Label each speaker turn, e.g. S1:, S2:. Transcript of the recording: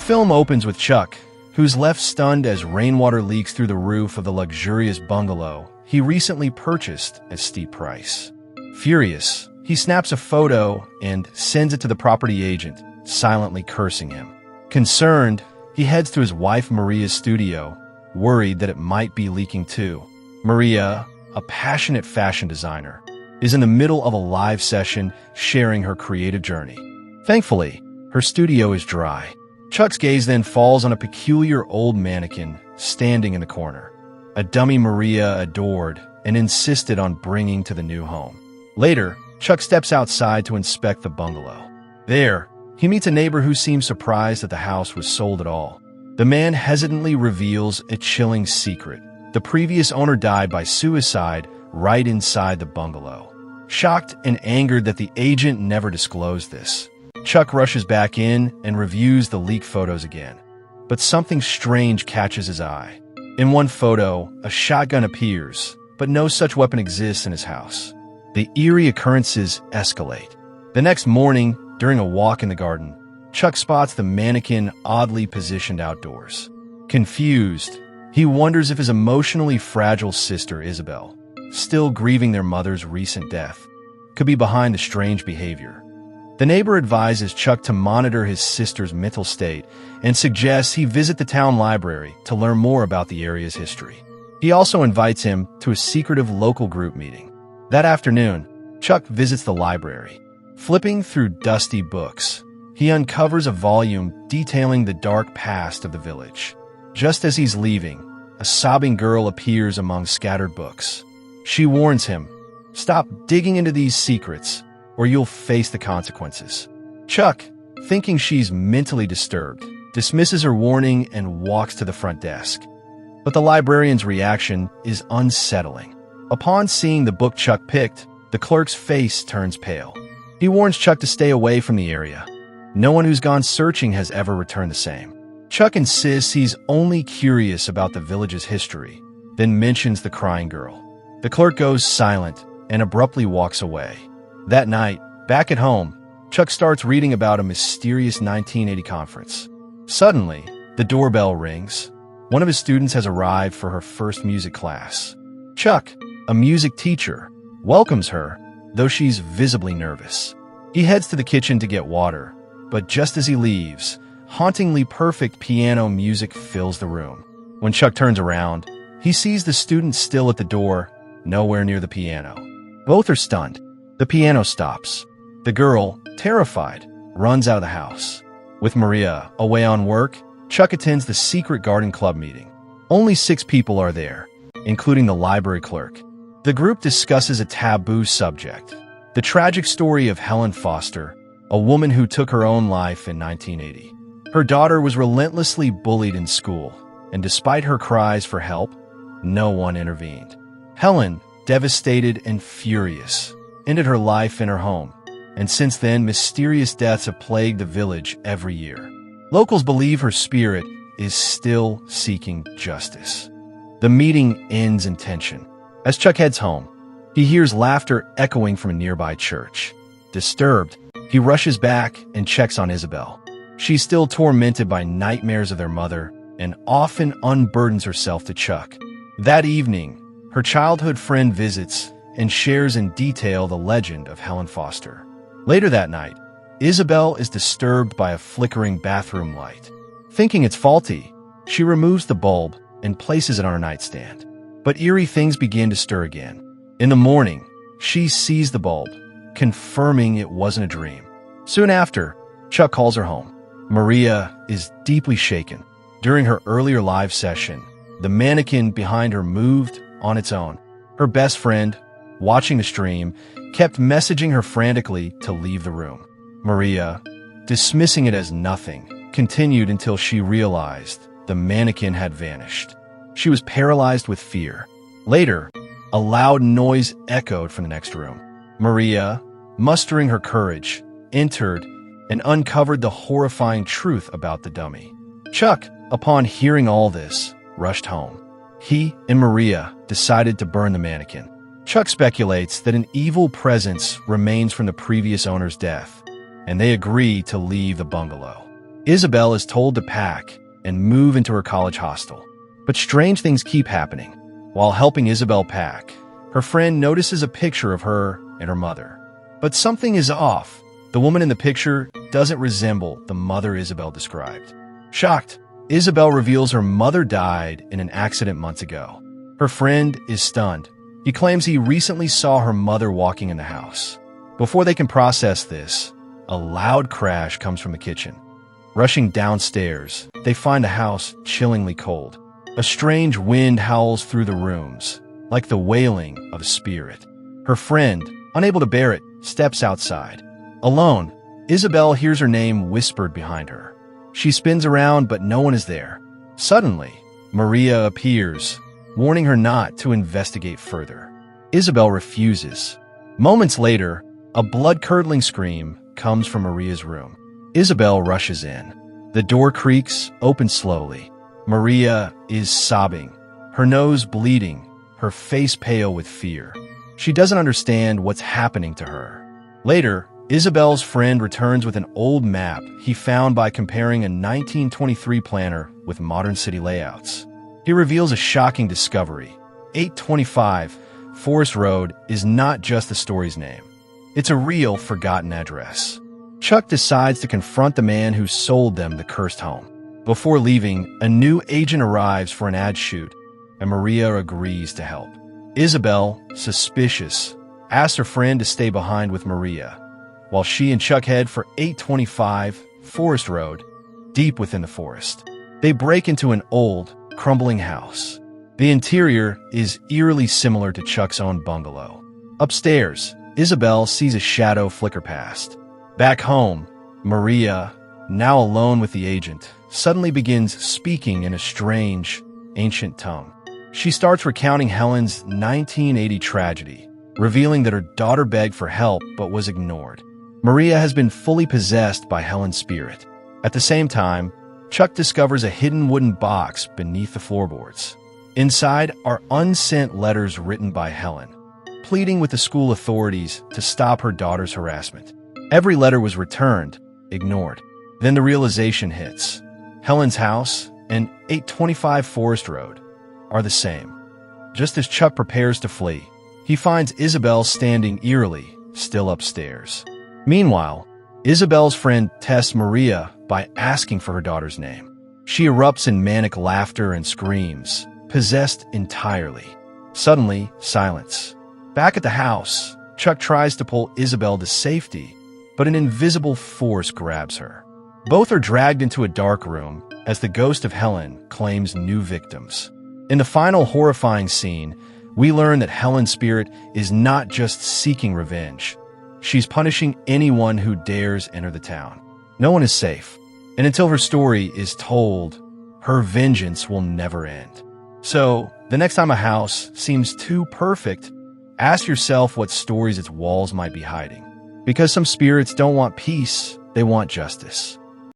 S1: film opens with Chuck, who's left stunned as rainwater leaks through the roof of the luxurious bungalow he recently purchased at steep price. Furious, he snaps a photo and sends it to the property agent, silently cursing him. Concerned, he heads to his wife Maria's studio, worried that it might be leaking too. Maria, a passionate fashion designer, is in the middle of a live session sharing her creative journey. Thankfully, her studio is dry. Chuck's gaze then falls on a peculiar old mannequin standing in the corner, a dummy Maria adored and insisted on bringing to the new home. Later, Chuck steps outside to inspect the bungalow. There, he meets a neighbor who seems surprised that the house was sold at all. The man hesitantly reveals a chilling secret. The previous owner died by suicide right inside the bungalow. Shocked and angered that the agent never disclosed this, Chuck rushes back in and reviews the leaked photos again. But something strange catches his eye. In one photo, a shotgun appears, but no such weapon exists in his house. The eerie occurrences escalate. The next morning, during a walk in the garden, Chuck spots the mannequin oddly positioned outdoors. Confused, he wonders if his emotionally fragile sister Isabel, still grieving their mother's recent death, could be behind the strange behavior. The neighbor advises Chuck to monitor his sister's mental state and suggests he visit the town library to learn more about the area's history. He also invites him to a secretive local group meeting. That afternoon, Chuck visits the library. Flipping through dusty books, he uncovers a volume detailing the dark past of the village. Just as he's leaving, a sobbing girl appears among scattered books. She warns him, "Stop digging into these secrets, or you'll face the consequences." Chuck, thinking she's mentally disturbed, dismisses her warning and walks to the front desk. But the librarian's reaction is unsettling. Upon seeing the book Chuck picked, the clerk's face turns pale. He warns Chuck to stay away from the area. No one who's gone searching has ever returned the same. Chuck insists he's only curious about the village's history, then mentions the crying girl. The clerk goes silent and abruptly walks away. That night, back at home, Chuck starts reading about a mysterious 1980 conference. Suddenly, the doorbell rings. One of his students has arrived for her first music class. Chuck, a music teacher, welcomes her, though she's visibly nervous. He heads to the kitchen to get water, but just as he leaves, hauntingly perfect piano music fills the room. When Chuck turns around, he sees the student still at the door, nowhere near the piano. Both are stunned. The piano stops. The girl, terrified, runs out of the house. With Maria away on work, Chuck attends the secret garden club meeting. Only 6 people are there, including the library clerk. The group discusses a taboo subject, the tragic story of Helen Foster, a woman who took her own life in 1980. Her daughter was relentlessly bullied in school, and despite her cries for help, no one intervened. Helen, devastated and furious, ended her life in her home, and since then, mysterious deaths have plagued the village every year. Locals believe her spirit is still seeking justice. The meeting ends in tension. As Chuck heads home, he hears laughter echoing from a nearby church. Disturbed, he rushes back and checks on Isabel. She's still tormented by nightmares of their mother and often unburdens herself to Chuck. That evening, her childhood friend visits and shares in detail the legend of Helen Foster. Later that night, Isabel is disturbed by a flickering bathroom light. Thinking it's faulty, she removes the bulb and places it on her nightstand. But eerie things begin to stir again. In the morning, she sees the bulb, confirming it wasn't a dream. Soon after, Chuck calls her home. Maria is deeply shaken. During her earlier live session, the mannequin behind her moved on its own. Her best friend, watching the stream, kept messaging her frantically to leave the room. Maria, dismissing it as nothing, continued until she realized the mannequin had vanished. She was paralyzed with fear. Later, a loud noise echoed from the next room. Maria, mustering her courage, entered and uncovered the horrifying truth about the dummy. Chuck, upon hearing all this, rushed home. He and Maria decided to burn the mannequin. Chuck speculates that an evil presence remains from the previous owner's death, and they agree to leave the bungalow. Isabel is told to pack and move into her college hostel. But strange things keep happening. While helping Isabel pack, her friend notices a picture of her and her mother. But something is off. The woman in the picture doesn't resemble the mother Isabel described. Shocked, Isabel reveals her mother died in an accident months ago. Her friend is stunned. He claims he recently saw her mother walking in the house. Before they can process this, a loud crash comes from the kitchen. Rushing downstairs, they find the house chillingly cold. A strange wind howls through the rooms, like the wailing of a spirit. Her friend, unable to bear it, steps outside. Alone, Isabel hears her name whispered behind her. She spins around, but no one is there. Suddenly, Maria appears, warning her not to investigate further. Isabel refuses. Moments later, a blood-curdling scream comes from Maria's room. Isabel rushes in. The door creaks open slowly. Maria is sobbing, her nose bleeding, her face pale with fear. She doesn't understand what's happening to her. Later, Isabel's friend returns with an old map he found by comparing a 1923 planner with modern city layouts. He reveals a shocking discovery. 825 Forest Road is not just the story's name. It's a real forgotten address. Chuck decides to confront the man who sold them the cursed home. Before leaving, a new agent arrives for an ad shoot, and Maria agrees to help. Isabel, suspicious, asks her friend to stay behind with Maria, while she and Chuck head for 825 Forest Road, deep within the forest. They break into an old, crumbling house. The interior is eerily similar to Chuck's own bungalow. Upstairs, Isabel sees a shadow flicker past. Back home, Maria, now alone with the agent, suddenly begins speaking in a strange, ancient tongue. She starts recounting Helen's 1980 tragedy, revealing that her daughter begged for help but was ignored. Maria has been fully possessed by Helen's spirit. At the same time, Chuck discovers a hidden wooden box beneath the floorboards. Inside are unsent letters written by Helen, pleading with the school authorities to stop her daughter's harassment. Every letter was returned, ignored. Then the realization hits. Helen's house and 825 Forest Road are the same. Just as Chuck prepares to flee, he finds Isabel standing eerily, still upstairs. Meanwhile, Isabel's friend tests Maria by asking for her daughter's name. She erupts in manic laughter and screams, possessed entirely. Suddenly, silence. Back at the house, Chuck tries to pull Isabel to safety, but an invisible force grabs her. Both are dragged into a dark room as the ghost of Helen claims new victims. In the final horrifying scene, we learn that Helen's spirit is not just seeking revenge. She's punishing anyone who dares enter the town. No one is safe, and until her story is told, her vengeance will never end. So, the next time a house seems too perfect, ask yourself what stories its walls might be hiding. Because some spirits don't want peace, they want justice.